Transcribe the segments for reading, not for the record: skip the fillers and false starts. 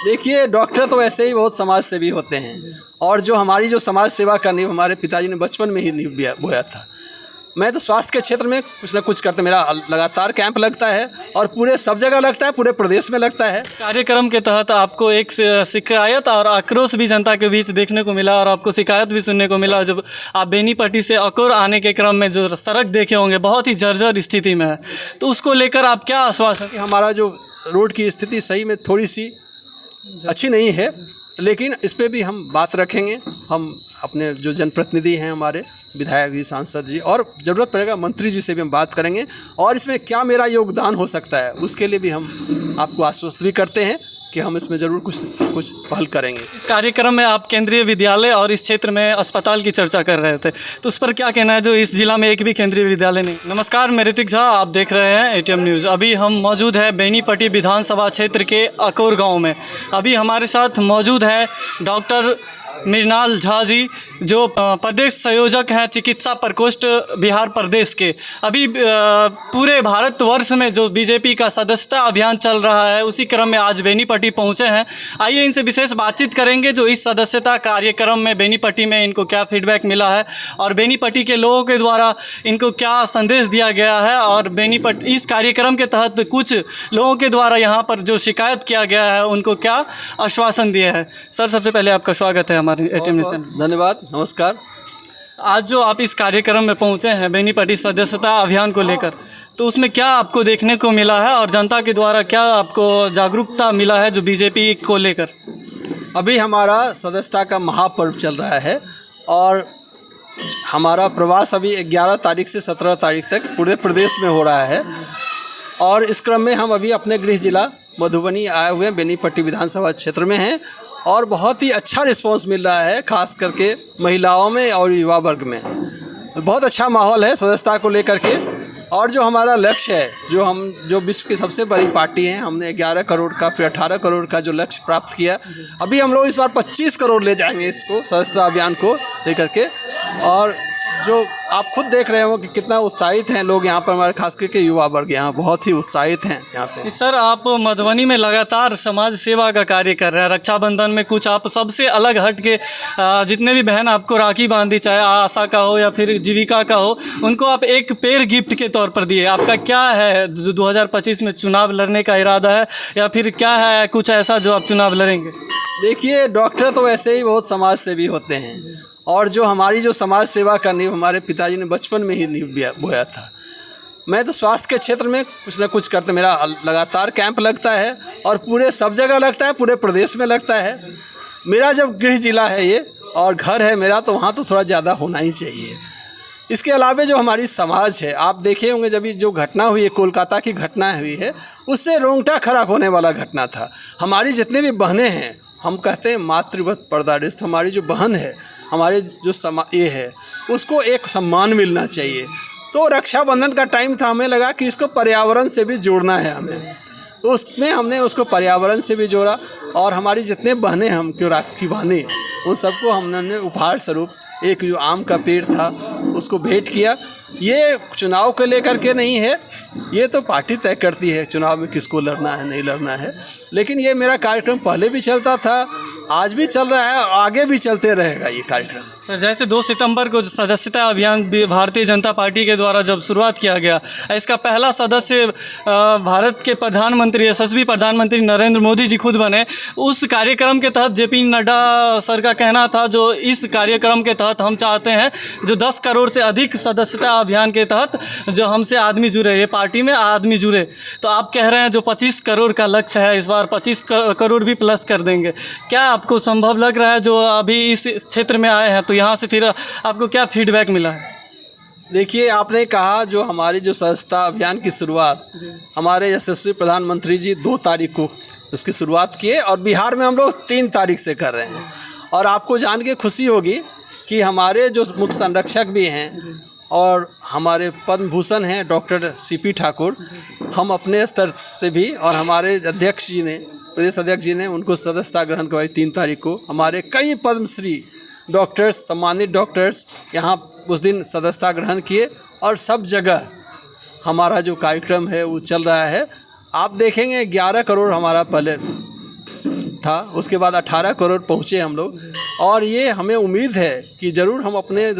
देखिए, डॉक्टर तो ऐसे ही बहुत समाज सेवी होते हैं और जो हमारी जो समाज सेवा का नींव हमारे पिताजी ने बचपन में ही नींव बोया था। मैं तो स्वास्थ्य के क्षेत्र में कुछ ना कुछ करते, मेरा लगातार कैंप लगता है और पूरे सब जगह लगता है, पूरे प्रदेश में लगता है। कार्यक्रम के तहत आपको एक शिकायत और आक्रोश भी जनता के बीच देखने को मिला और आपको शिकायत भी सुनने को मिला जब आप बेनीपट्टी से अकोर आने के क्रम में जो सड़क देखे होंगे बहुत ही जर्जर स्थिति में है, तो उसको लेकर आप क्या आश्वासन? कि हमारा जो रोड की स्थिति सही में थोड़ी सी अच्छी नहीं है, लेकिन इस पर भी हम बात रखेंगे। हम अपने जो जनप्रतिनिधि हैं, हमारे विधायक जी, सांसद जी, और ज़रूरत पड़ेगा मंत्री जी से भी हम बात करेंगे और इसमें क्या मेरा योगदान हो सकता है उसके लिए भी हम आपको आश्वस्त भी करते हैं कि हम इसमें ज़रूर कुछ पहल करेंगे। इस कार्यक्रम में आप केंद्रीय विद्यालय और इस क्षेत्र में अस्पताल की चर्चा कर रहे थे, तो उस पर क्या कहना है जो इस जिला में एक भी केंद्रीय विद्यालय नहीं? नमस्कार, मैं ऋतिक झा, आप देख रहे हैं एटीएम न्यूज़। अभी हम मौजूद है बेनीपट्टी विधानसभा क्षेत्र के अकोर गांव में। अभी हमारे साथ मौजूद है डॉक्टर मृणाल झा जी, जो प्रदेश संयोजक हैं चिकित्सा प्रकोष्ठ बिहार प्रदेश के। अभी पूरे भारतवर्ष में जो बीजेपी का सदस्यता अभियान चल रहा है उसी क्रम में आज बेनीपट्टी पहुंचे हैं। आइए इनसे विशेष बातचीत करेंगे जो इस सदस्यता कार्यक्रम में बेनीपट्टी में इनको क्या फीडबैक मिला है और बेनीपट्टी के लोगों के द्वारा इनको क्या संदेश दिया गया है और बेनीपट्टी इस कार्यक्रम के तहत कुछ लोगों के द्वारा यहाँ पर जो शिकायत किया गया है उनको क्या आश्वासन दिया है। सर, सबसे पहले आपका स्वागत है हमारे एटीएम न्यूज़ चैनल। धन्यवाद, नमस्कार। आज जो आप इस कार्यक्रम में पहुंचे हैं बेनीपट्टी सदस्यता अभियान को लेकर, तो उसमें क्या आपको देखने को मिला है और जनता के द्वारा क्या आपको जागरूकता मिला है जो बीजेपी को लेकर? अभी हमारा सदस्यता का महापर्व चल रहा है और हमारा प्रवास अभी 11 तारीख से 17 तारीख तक पूरे प्रदेश में हो रहा है और इस क्रम में हम अभी अपने गृह जिला मधुबनी आए हुए हैं, बेनीपट्टी विधानसभा क्षेत्र में हैं और बहुत ही अच्छा रिस्पांस मिल रहा है, खास करके महिलाओं में और युवा वर्ग में बहुत अच्छा माहौल है सदस्यता को लेकर के। और जो हमारा लक्ष्य है, जो विश्व की सबसे बड़ी पार्टी है, हमने 11 करोड़ का फिर 18 करोड़ का जो लक्ष्य प्राप्त किया, अभी हम लोग इस बार 25 करोड़ ले जाएंगे इसको सदस्यता अभियान को लेकर के। और जो आप खुद देख रहे हो कि कितना उत्साहित हैं लोग यहाँ पर, हमारे खास करके युवा वर्ग यहाँ बहुत ही उत्साहित हैं यहाँ पे। सर, आप मधुबनी में लगातार समाज सेवा का कार्य कर रहे हैं। रक्षाबंधन में कुछ आप सबसे अलग हट के जितने भी बहन आपको राखी बांधी, चाहे आशा का हो या फिर जीविका का हो, उनको आप एक पेड़ गिफ्ट के तौर पर दिए। आपका क्या है, 2025 में चुनाव लड़ने का इरादा है या फिर क्या है कुछ ऐसा जो आप चुनाव लड़ेंगे? देखिए, डॉक्टर तो ऐसे ही बहुत समाज सेवी होते हैं और जो हमारी जो समाज सेवा का नींव हमारे पिताजी ने बचपन में ही नींव बोया था। मैं तो स्वास्थ्य के क्षेत्र में कुछ ना कुछ करते, मेरा लगातार कैंप लगता है और पूरे सब जगह लगता है, पूरे प्रदेश में लगता है। मेरा जब गृह जिला है ये और घर है मेरा, तो वहाँ तो थोड़ा ज़्यादा होना ही चाहिए। इसके अलावा जो हमारी समाज है, आप देखे होंगे जब ये जो घटना हुई है, कोलकाता की घटना हुई है, उससे रोंगटा खड़ा होने वाला घटना था। हमारी जितने भी बहनें हैं, हम कहते हैं मातृवत पर्दारिष्ट, हमारी जो बहन है, हमारे जो ये है, उसको एक सम्मान मिलना चाहिए। तो रक्षाबंधन का टाइम था, हमें लगा कि इसको पर्यावरण से भी जोड़ना है हमें, तो उसमें हमने उसको पर्यावरण से भी जोड़ा और हमारी जितने बहनें हम क्यों राखी बांधे, उन सबको हमने उपहार स्वरूप एक जो आम का पेड़ था उसको भेंट किया। ये चुनाव को लेकर के नहीं है, ये तो पार्टी तय करती है चुनाव में किसको लड़ना है नहीं लड़ना है, लेकिन ये मेरा कार्यक्रम पहले भी चलता था, आज भी चल रहा है, आगे भी चलते रहेगा ये कार्यक्रम। जैसे 2 सितंबर को सदस्यता अभियान भारतीय जनता पार्टी के द्वारा जब शुरुआत किया गया, इसका पहला सदस्य भारत के प्रधानमंत्री, यशस्वी प्रधानमंत्री नरेंद्र मोदी जी खुद बने। उस कार्यक्रम के तहत जेपी नड्डा सर का कहना था जो इस कार्यक्रम के तहत हम चाहते हैं जो 10 करोड़ से अधिक सदस्यता अभियान के तहत जो हमसे आदमी जुड़े, ये पार्टी में आदमी जुड़े। तो आप कह रहे हैं जो 25 करोड़ का लक्ष्य है, इस बार 25 करोड़ भी प्लस कर देंगे। क्या आपको संभव लग रहा है जो अभी इस क्षेत्र में आए हैं, तो यहाँ से फिर आपको क्या फीडबैक मिला है? देखिए, आपने कहा जो हमारी जो सदस्यता अभियान की शुरुआत हमारे यशस्वी प्रधानमंत्री जी 2 तारीख को उसकी शुरुआत किए और बिहार में हम लोग 3 तारीख से कर रहे हैं। और आपको जान के खुशी होगी कि हमारे जो मुख्य संरक्षक भी हैं और हमारे पद्म भूषण हैं डॉक्टर सीपी ठाकुर, हम अपने स्तर से भी और हमारे अध्यक्ष जी ने, प्रदेश अध्यक्ष जी ने उनको सदस्यता ग्रहण करवाई 3 तारीख को। हमारे कई पद्मश्री डॉक्टर्स, सम्मानित डॉक्टर्स यहाँ उस दिन सदस्यता ग्रहण किए और सब जगह हमारा जो कार्यक्रम है वो चल रहा है। आप देखेंगे 11 करोड़ हमारा पहले था, उसके बाद 18 करोड़ पहुँचे हम लोग। और ये हमें उम्मीद है कि ज़रूर हम अपने ही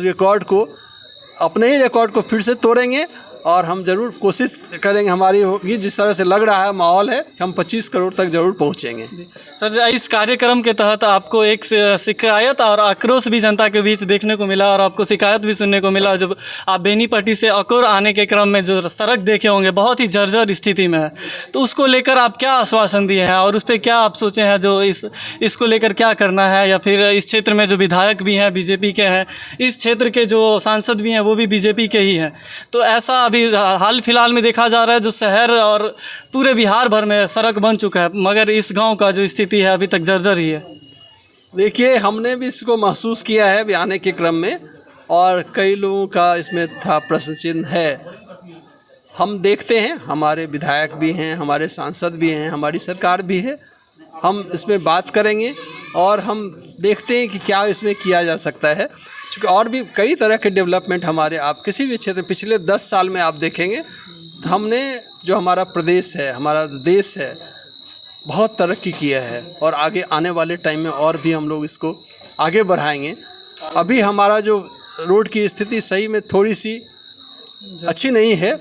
रिकॉर्ड को फिर से तोड़ेंगे और हम ज़रूर कोशिश करेंगे, हमारी होगी। जिस तरह से लग रहा है माहौल है, हम 25 करोड़ तक ज़रूर पहुँचेंगे। सर, इस कार्यक्रम के तहत आपको एक शिकायत और आक्रोश भी जनता के बीच देखने को मिला और आपको शिकायत भी सुनने को मिला। जब आप बेनीपट्टी से अकोर आने के क्रम में जो सड़क देखे होंगे बहुत ही जर्जर स्थिति में है, तो उसको लेकर आप क्या आश्वासन दिए हैं और उस पर क्या आप सोचे हैं, जो इसको लेकर क्या करना है? या फिर इस क्षेत्र में जो विधायक भी हैं बीजेपी के हैं, इस क्षेत्र के जो सांसद भी हैं वो भी बीजेपी के ही हैं, तो ऐसा अभी हाल फिलहाल में देखा जा रहा है जो शहर और पूरे बिहार भर में सड़क बन चुका है, मगर इस गांव का जो स्थिति है अभी तक जर्जर ही है। देखिए, हमने भी इसको महसूस किया है अभी आने के क्रम में, और कई लोगों का इसमें था प्रश्न चिन्ह है। हम देखते हैं, हमारे विधायक भी हैं, हमारे सांसद भी हैं, हमारी सरकार भी है, हम इसमें बात करेंगे और हम देखते हैं कि क्या इसमें किया जा सकता है। क्योंकि और भी कई तरह के डेवलपमेंट हमारे, आप किसी भी क्षेत्र पिछले 10 साल में आप देखेंगे तो हमने जो हमारा प्रदेश है, हमारा देश है, बहुत तरक्की किया है और आगे आने वाले टाइम में और भी हम लोग इसको आगे बढ़ाएंगे। अभी हमारा जो रोड की स्थिति सही में थोड़ी सी अच्छी नहीं है,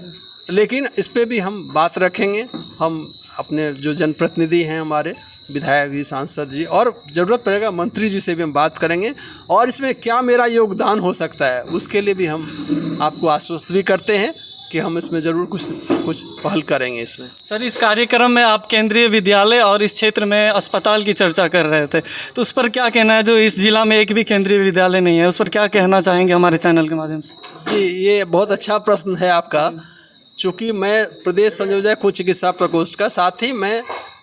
लेकिन इस पे भी हम बात रखेंगे। हम अपने जो जनप्रतिनिधि हैं, हमारे विधायक जी, सांसद जी, और ज़रूरत पड़ेगा मंत्री जी से भी हम बात करेंगे और इसमें क्या मेरा योगदान हो सकता है उसके लिए भी हम आपको आश्वस्त भी करते हैं कि हम इसमें ज़रूर कुछ पहल करेंगे इसमें। सर, इस कार्यक्रम में आप केंद्रीय विद्यालय और इस क्षेत्र में अस्पताल की चर्चा कर रहे थे, तो उस पर क्या कहना है? जो इस जिला में एक भी केंद्रीय विद्यालय नहीं है, उस पर क्या कहना चाहेंगे हमारे चैनल के माध्यम से? जी, ये बहुत अच्छा प्रश्न है आपका। चूँकि मैं प्रदेश संयोजक हूँ चिकित्सा प्रकोष्ठ का, साथ ही मैं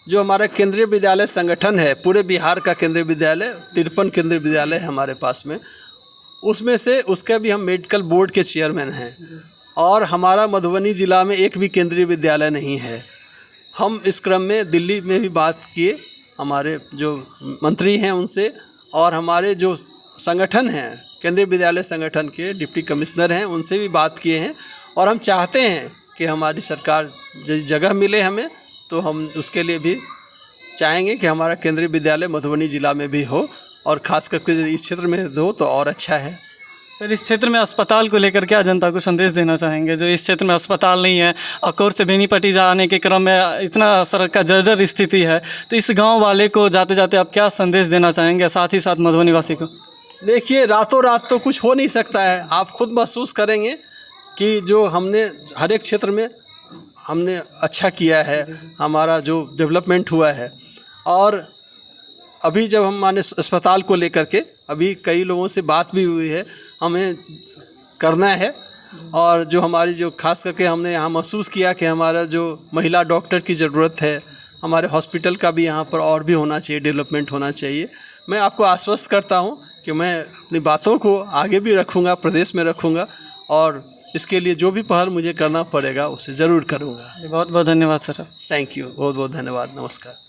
जो हमारा केंद्रीय विद्यालय संगठन है, पूरे बिहार का केंद्रीय विद्यालय 53 केंद्रीय विद्यालय है हमारे पास में, उसमें से उसका भी हम मेडिकल बोर्ड के चेयरमैन हैं। और हमारा मधुबनी ज़िला में एक भी केंद्रीय विद्यालय नहीं है। हम इस क्रम में दिल्ली में भी बात किए, हमारे जो मंत्री हैं उनसे, और हमारे जो संगठन हैं, केंद्रीय विद्यालय संगठन के डिप्टी कमिश्नर हैं, उनसे भी बात किए हैं। और हम चाहते हैं कि हमारी सरकार जगह मिले हमें, तो हम उसके लिए भी चाहेंगे कि हमारा केंद्रीय विद्यालय मधुबनी ज़िला में भी हो, और ख़ास करके इस क्षेत्र में हो तो और अच्छा है। सर, इस क्षेत्र में अस्पताल को लेकर क्या जनता को संदेश देना चाहेंगे? जो इस क्षेत्र में अस्पताल नहीं है, अकोर से बेनीपट्टी जाने के क्रम में इतना सड़क का जर्जर स्थिति है, तो इस गांव वाले को जाते जाते आप क्या संदेश देना चाहेंगे, साथ ही साथ मधुबनी वासी को? देखिए, रातों रात तो कुछ हो नहीं सकता है। आप खुद महसूस करेंगे कि जो हमने हर एक क्षेत्र में हमने अच्छा किया है, हमारा जो डेवलपमेंट हुआ है। और अभी जब हम माने अस्पताल को लेकर के अभी कई लोगों से बात भी हुई है, हमें करना है। और जो हमारी जो खास करके हमने यहाँ महसूस किया कि हमारा जो महिला डॉक्टर की ज़रूरत है, हमारे हॉस्पिटल का भी यहाँ पर और भी होना चाहिए, डेवलपमेंट होना चाहिए। मैं आपको आश्वस्त करता हूँ कि मैं अपनी बातों को आगे भी रखूँगा, प्रदेश में रखूँगा, और इसके लिए जो भी पहल मुझे करना पड़ेगा उसे ज़रूर करूँगा। बहुत बहुत धन्यवाद सर। थैंक यू, बहुत बहुत धन्यवाद, नमस्कार।